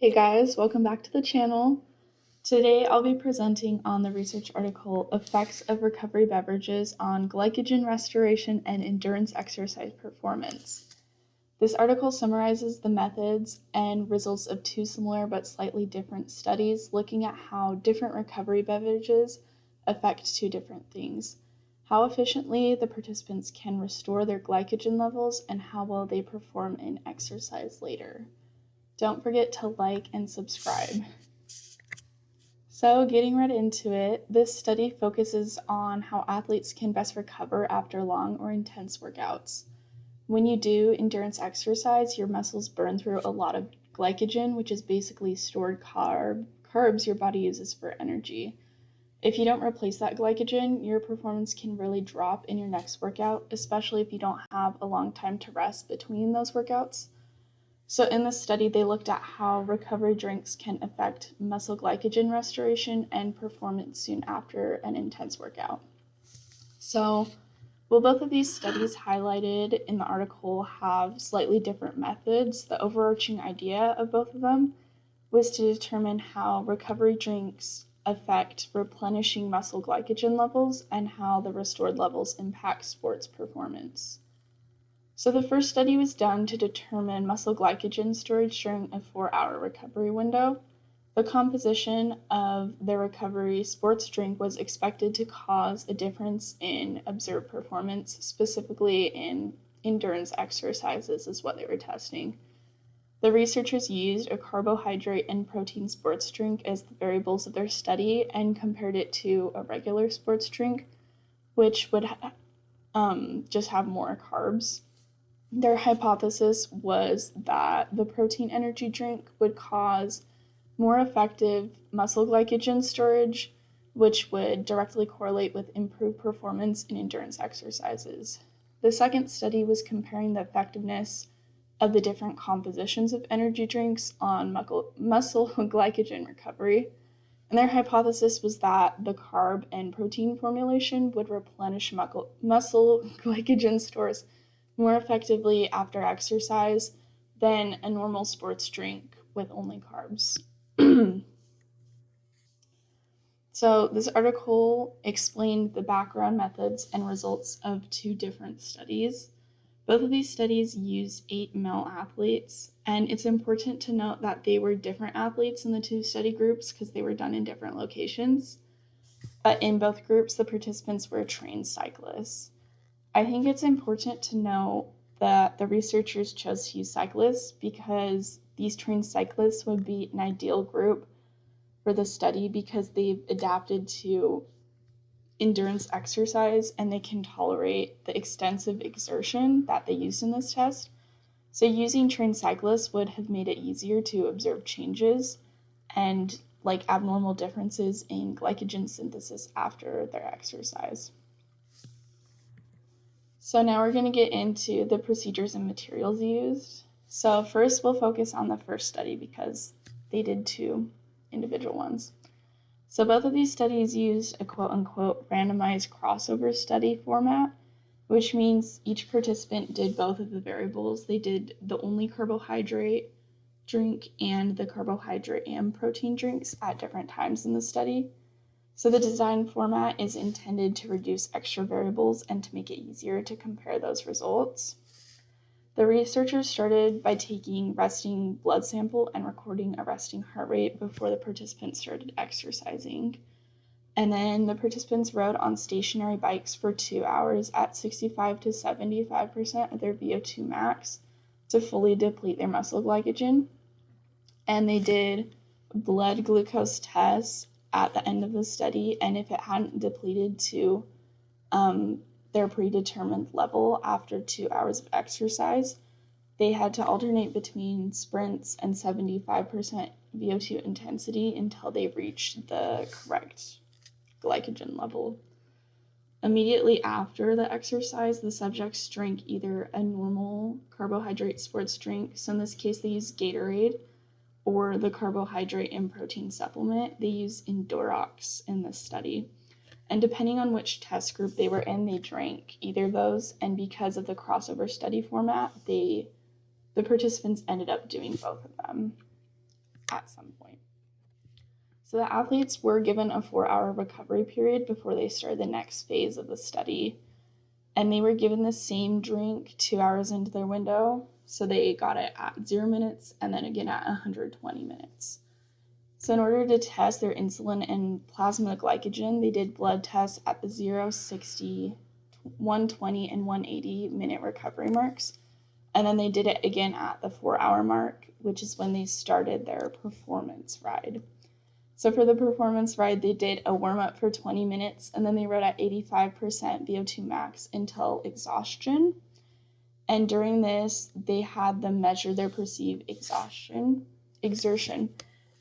Hey guys, welcome back to the channel. Today I'll be presenting on the research article Effects of Recovery Beverages on Glycogen Restoration and Endurance Exercise Performance. This article summarizes the methods and results of two similar but slightly different studies looking at how different recovery beverages affect two different things: how efficiently the participants can restore their glycogen levels and how well they perform in exercise later. Don't forget to like and subscribe. So getting right into it, this study focuses on how athletes can best recover after long or intense workouts. When you do endurance exercise, your muscles burn through a lot of glycogen, which is basically stored carbs your body uses for energy. If you don't replace that glycogen, your performance can really drop in your next workout, especially if you don't have a long time to rest between those workouts. So in this study, they looked at how recovery drinks can affect muscle glycogen restoration and performance soon after an intense workout. So while both of these studies highlighted in the article have slightly different methods, the overarching idea of both of them was to determine how recovery drinks affect replenishing muscle glycogen levels and how the restored levels impact sports performance. So the first study was done to determine muscle glycogen storage during a 4-hour recovery window. The composition of the recovery sports drink was expected to cause a difference in observed performance, specifically in endurance exercises is what they were testing. The researchers used a carbohydrate and protein sports drink as the variables of their study and compared it to a regular sports drink, which would just have more carbs. Their hypothesis was that the protein energy drink would cause more effective muscle glycogen storage, which would directly correlate with improved performance in endurance exercises. The second study was comparing the effectiveness of the different compositions of energy drinks on muscle glycogen recovery. And their hypothesis was that the carb and protein formulation would replenish muscle glycogen stores more effectively after exercise than a normal sports drink with only carbs. So this article explained the background methods and results of two different studies. Both of these studies used 8 male athletes, and it's important to note that they were different athletes in the two study groups because they were done in different locations. But in both groups, the participants were trained cyclists. I think it's important to know that the researchers chose to use cyclists because these trained cyclists would be an ideal group for the study because they've adapted to endurance exercise and they can tolerate the extensive exertion that they used in this test. So using trained cyclists would have made it easier to observe changes and abnormal differences in glycogen synthesis after their exercise. So now we're going to get into the procedures and materials used. So first we'll focus on the first study because they did two individual ones. So both of these studies used a quote-unquote randomized crossover study format, which means each participant did both of the variables. They did the only carbohydrate drink and the carbohydrate and protein drinks at different times in the study. So the design format is intended to reduce extra variables and to make it easier to compare those results. The researchers started by taking resting blood sample and recording a resting heart rate before the participants started exercising. And then the participants rode on stationary bikes for 2 hours at 65 to 75% of their VO2 max to fully deplete their muscle glycogen. And they did blood glucose tests at the end of the study, and if it hadn't depleted to their predetermined level after 2 hours of exercise, they had to alternate between sprints and 75% VO2 intensity until they reached the correct glycogen level. Immediately after the exercise, the subjects drank either a normal carbohydrate sports drink, so in this case they used Gatorade, or the carbohydrate and protein supplement. They use Endorox in this study. And depending on which test group they were in, they drank either of those. And because of the crossover study format, the participants ended up doing both of them. at some point. So the athletes were given a 4-hour recovery period before they started the next phase of the study. And they were given the same drink 2 hours into their window. So they got it at 0 minutes and then again at 120 minutes. So in order to test their insulin and plasma glycogen, they did blood tests at the 0, 60, 120, and 180 minute recovery marks. And then they did it again at the 4-hour mark, which is when they started their performance ride. So for the performance ride, they did a warm-up for 20 minutes, and then they rode at 85% VO2 max until exhaustion. And during this, they had them measure their perceived exertion.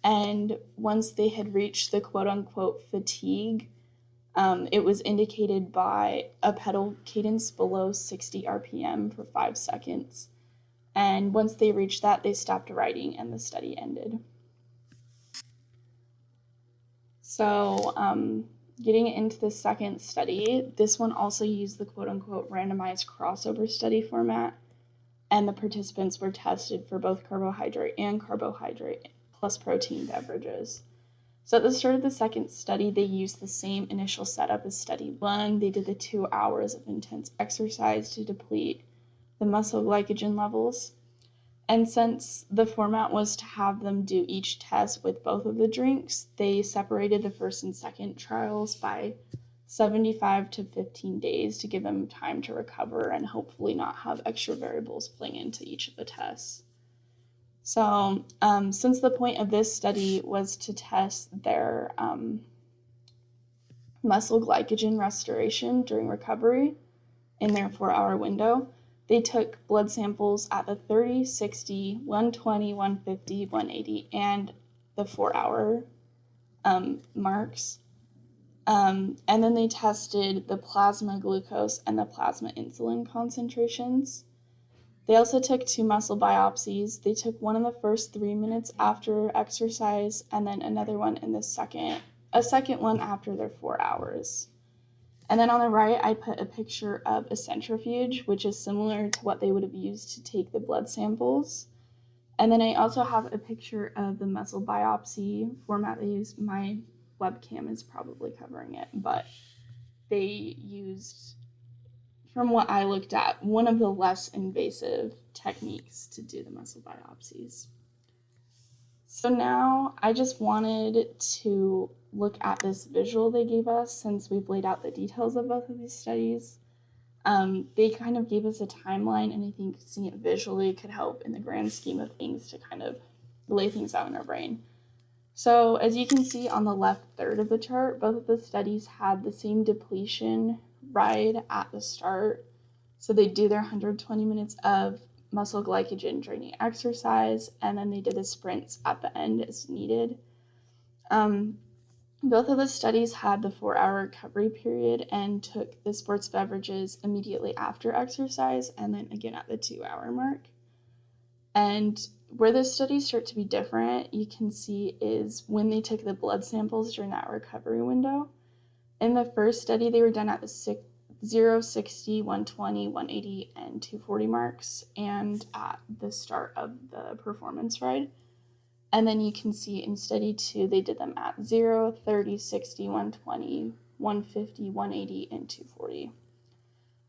And once they had reached the quote-unquote fatigue, it was indicated by a pedal cadence below 60 RPM for 5 seconds. And once they reached that, they stopped riding and the study ended. So getting into the second study, this one also used the quote-unquote randomized crossover study format, and the participants were tested for both carbohydrate and carbohydrate plus protein beverages. So at the start of the second study, they used the same initial setup as study 1. They did the 2 hours of intense exercise to deplete the muscle glycogen levels. And since the format was to have them do each test with both of the drinks, they separated the first and second trials by 75 to 15 days to give them time to recover and hopefully not have extra variables playing into each of the tests. So since the point of this study was to test their muscle glycogen restoration during recovery in their 4-hour window, they took blood samples at the 30, 60, 120, 150, 180, and the 4-hour marks. And then they tested the plasma glucose and the plasma insulin concentrations. They also took 2 muscle biopsies. They took one in the first 3 minutes after exercise, and then another one in a second one after their 4 hours. And then on the right, I put a picture of a centrifuge, which is similar to what they would have used to take the blood samples. And then I also have a picture of the muscle biopsy format they used. My webcam is probably covering it, but they used, from what I looked at, one of the less invasive techniques to do the muscle biopsies. So now I just wanted to look at this visual they gave us since we've laid out the details of both of these studies. They kind of gave us a timeline, and I think seeing it visually could help in the grand scheme of things to kind of lay things out in our brain. So as you can see on the left third of the chart, both of the studies had the same depletion ride at the start. So they do their 120 minutes of muscle glycogen draining exercise, and then they did the sprints at the end as needed. Both of the studies had the 4-hour recovery period and took the sports beverages immediately after exercise and then again at the 2-hour mark. And where the studies start to be different, you can see, is when they took the blood samples during that recovery window. In the first study, they were done at the 0, 60, 120, 180, and 240 marks, and at the start of the performance ride. And then you can see in study 2, they did them at 0, 30, 60, 120, 150, 180, and 240.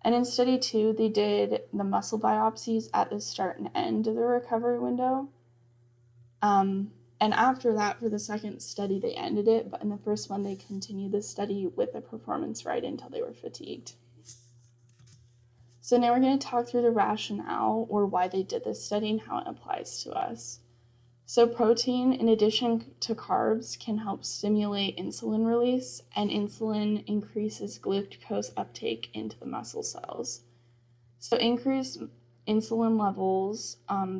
And in study 2, they did the muscle biopsies at the start and end of the recovery window. And after that, for the second study, they ended it, but in the first one, they continued the study with the performance ride until they were fatigued. So now we're going to talk through the rationale, or why they did this study and how it applies to us. So protein, in addition to carbs, can help stimulate insulin release, and insulin increases glucose uptake into the muscle cells. So increased insulin levels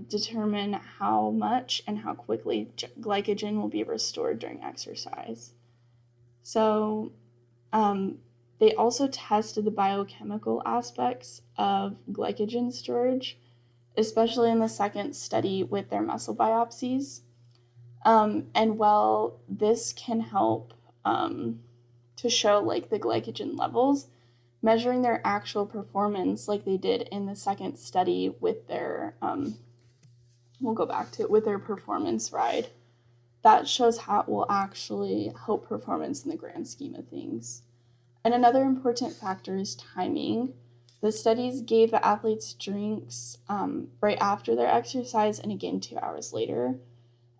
determine how much and how quickly glycogen will be restored during exercise. So they also tested the biochemical aspects of glycogen storage, especially in the second study with their muscle biopsies. And while this can help to show like the glycogen levels, measuring their actual performance like they did in the second study with their, we'll go back to it, with their performance ride, that shows how it will actually help performance in the grand scheme of things. And another important factor is timing. The studies gave the athletes drinks right after their exercise and again 2 hours later.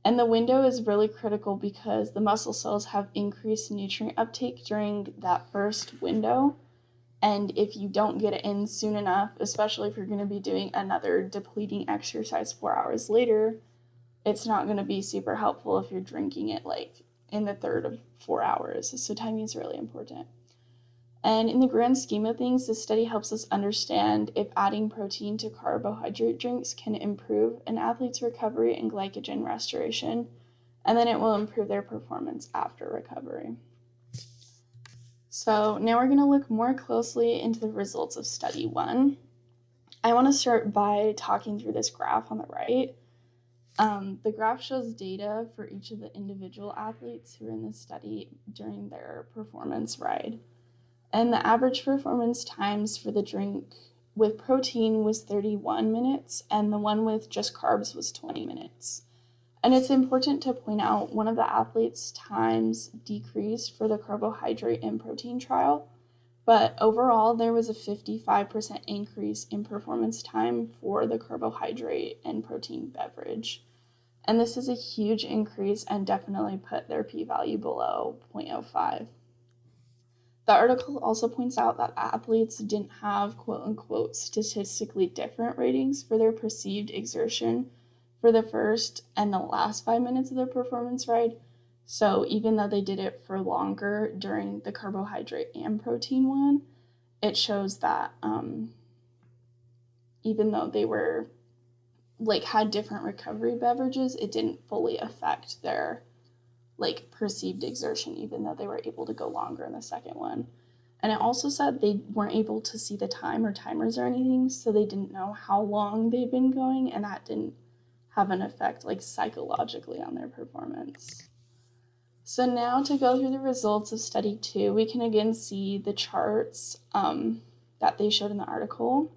And the window is really critical because the muscle cells have increased nutrient uptake during that first window. And if you don't get it in soon enough, especially if you're going to be doing another depleting exercise 4 hours later, it's not going to be super helpful if you're drinking it like in the third of 4 hours. So timing is really important. And in the grand scheme of things, this study helps us understand if adding protein to carbohydrate drinks can improve an athlete's recovery and glycogen restoration, and then it will improve their performance after recovery. So now we're going to look more closely into the results of study 1. I want to start by talking through this graph on the right. The graph shows data for each of the individual athletes who were in the study during their performance ride. And the average performance times for the drink with protein was 31 minutes, and the one with just carbs was 20 minutes. And it's important to point out one of the athletes' times decreased for the carbohydrate and protein trial, but overall there was a 55% increase in performance time for the carbohydrate and protein beverage. And this is a huge increase and definitely put their p-value below 0.05. The article also points out that athletes didn't have quote-unquote statistically different ratings for their perceived exertion for the first and the last 5 minutes of their performance ride. So even though they did it for longer during the carbohydrate and protein one, it shows that even though they were had different recovery beverages, it didn't fully affect their perceived exertion, even though they were able to go longer in the second one. And it also said they weren't able to see the time or timers or anything, so they didn't know how long they'd been going, and that didn't have an effect psychologically on their performance. So now to go through the results of study 2, we can again see the charts that they showed in the article.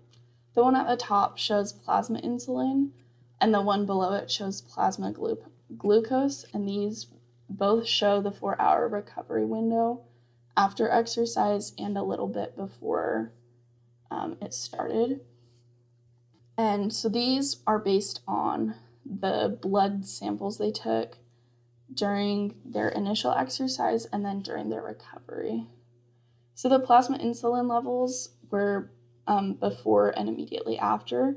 The one at the top shows plasma insulin, and the one below it shows plasma glucose, and these both show the 4-hour recovery window after exercise and a little bit before it started. And so these are based on the blood samples they took during their initial exercise and then during their recovery. So the plasma insulin levels were before and immediately after,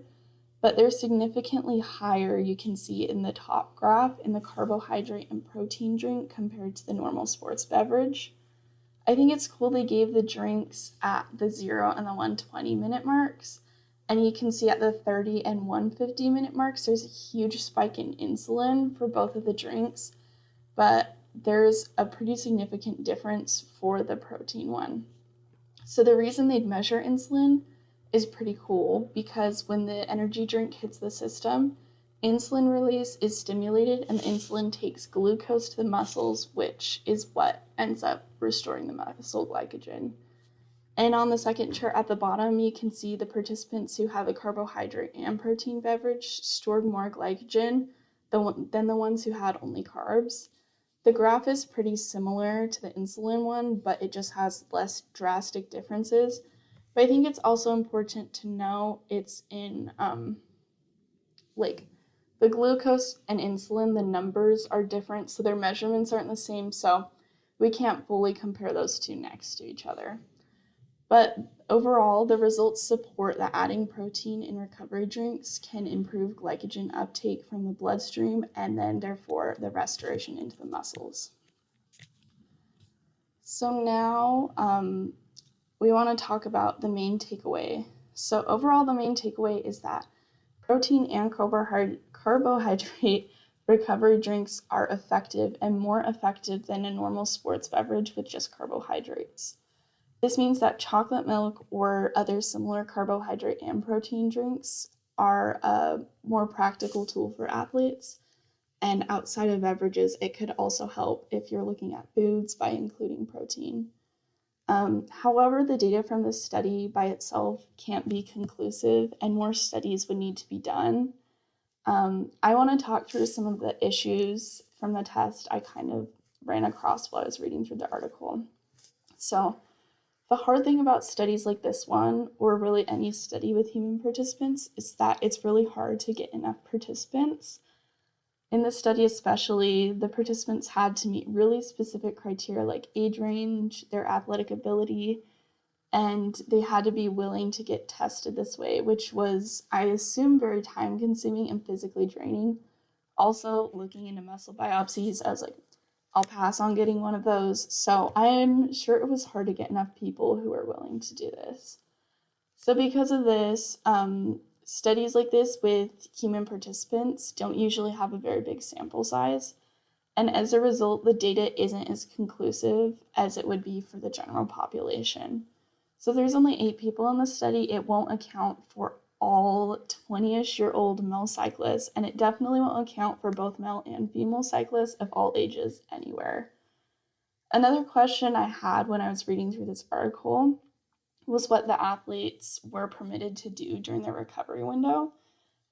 but they're significantly higher, you can see in the top graph, in the carbohydrate and protein drink compared to the normal sports beverage. I think it's cool they gave the drinks at the 0 and the 120 minute marks, and you can see at the 30 and 150 minute marks, there's a huge spike in insulin for both of the drinks, but there's a pretty significant difference for the protein one. So the reason they'd measure insulin is pretty cool because when the energy drink hits the system, insulin release is stimulated and the insulin takes glucose to the muscles, which is what ends up restoring the muscle glycogen. And on the second chart at the bottom, you can see the participants who have a carbohydrate and protein beverage stored more glycogen than the ones who had only carbs. The graph is pretty similar to the insulin one, but it just has less drastic differences. But I think it's also important to know it's in the glucose and insulin, the numbers are different, so their measurements aren't the same, so we can't fully compare those two next to each other. But overall, the results support that adding protein in recovery drinks can improve glycogen uptake from the bloodstream and then therefore the restoration into the muscles. So now we want to talk about the main takeaway. So overall, the main takeaway is that protein and carbohydrate recovery drinks are effective and more effective than a normal sports beverage with just carbohydrates. This means that chocolate milk or other similar carbohydrate and protein drinks are a more practical tool for athletes. And outside of beverages, it could also help if you're looking at foods by including protein. However, the data from this study by itself can't be conclusive and more studies would need to be done. I want to talk through some of the issues from the test I kind of ran across while I was reading through the article. So, the hard thing about studies like this one, or really any study with human participants, is that it's really hard to get enough participants. In this study, especially, the participants had to meet really specific criteria like age range, their athletic ability, and they had to be willing to get tested this way, which was, I assume, very time consuming and physically draining. Also, looking into muscle biopsies, I was like, I'll pass on getting one of those. So I'm sure it was hard to get enough people who are willing to do this. So because of this, studies like this with human participants don't usually have a very big sample size. And as a result, the data isn't as conclusive as it would be for the general population. So there's only 8 people in the study. It won't account for all 20-ish-year-old male cyclists, and it definitely won't account for both male and female cyclists of all ages anywhere. Another question I had when I was reading through this article was what the athletes were permitted to do during their recovery window.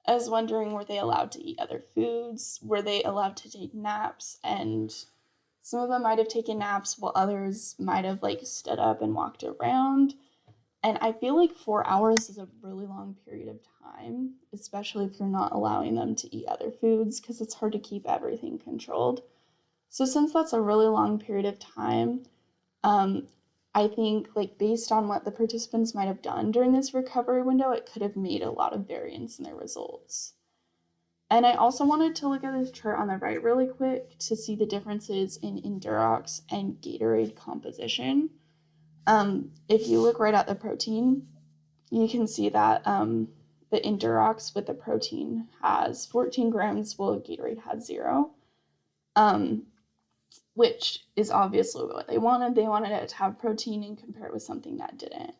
I was wondering, were they allowed to eat other foods? Were they allowed to take naps? And some of them might have taken naps while others might have like stood up and walked around. And I feel like 4 hours is a really long period of time, especially if you're not allowing them to eat other foods, because it's hard to keep everything controlled. So since that's a really long period of time, um, I think like based on what the participants might have done during this recovery window, it could have made a lot of variance in their results. And I also wanted to look at this chart on the right really quick to see the differences in Endurox and Gatorade composition. If you look right at the protein, you can see that the Endurox with the protein has 14 grams, while Gatorade had 0, which is obviously what they wanted. They wanted it to have protein and compare it with something that didn't.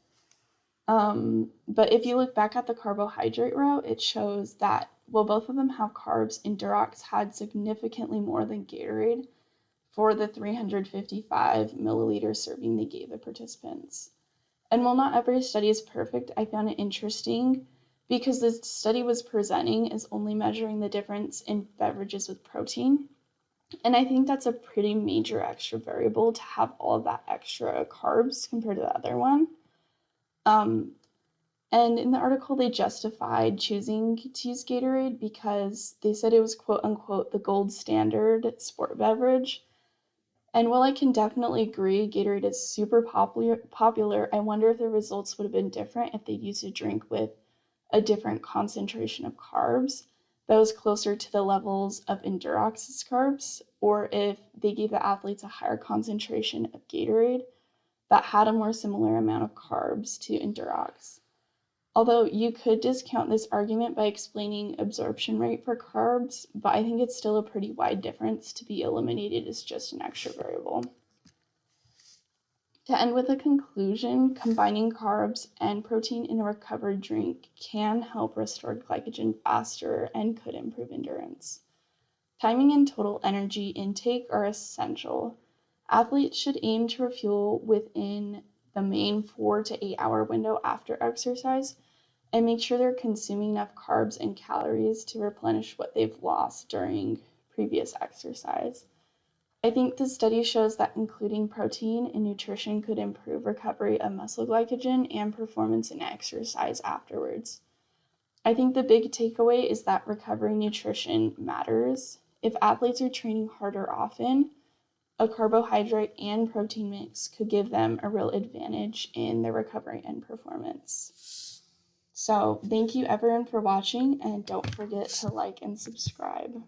But if you look back at the carbohydrate row, it shows that while both of them have carbs, Endurox had significantly more than Gatorade for the 355 milliliter serving they gave the participants. And while not every study is perfect, I found it interesting because the study was presenting is only measuring the difference in beverages with protein. And I think that's a pretty major extra variable to have all of that extra carbs compared to the other one. And in the article, they justified choosing to use Gatorade because they said it was quote unquote the gold standard sport beverage. And while I can definitely agree Gatorade is super popular, I wonder if the results would have been different if they used a drink with a different concentration of carbs that was closer to the levels of Endurox's carbs, or if they gave the athletes a higher concentration of Gatorade that had a more similar amount of carbs to Endurox. Although you could discount this argument by explaining absorption rate for carbs, but I think it's still a pretty wide difference to be eliminated as just an extra variable. To end with a conclusion, combining carbs and protein in a recovered drink can help restore glycogen faster and could improve endurance. Timing and total energy intake are essential. Athletes should aim to refuel within the main 4 to 8 hour window after exercise and make sure they're consuming enough carbs and calories to replenish what they've lost during previous exercise. I think the study shows that including protein in nutrition could improve recovery of muscle glycogen and performance in exercise afterwards. I think the big takeaway is that recovery nutrition matters. If athletes are training harder often, a carbohydrate and protein mix could give them a real advantage in their recovery and performance. So thank you everyone for watching, and don't forget to like and subscribe.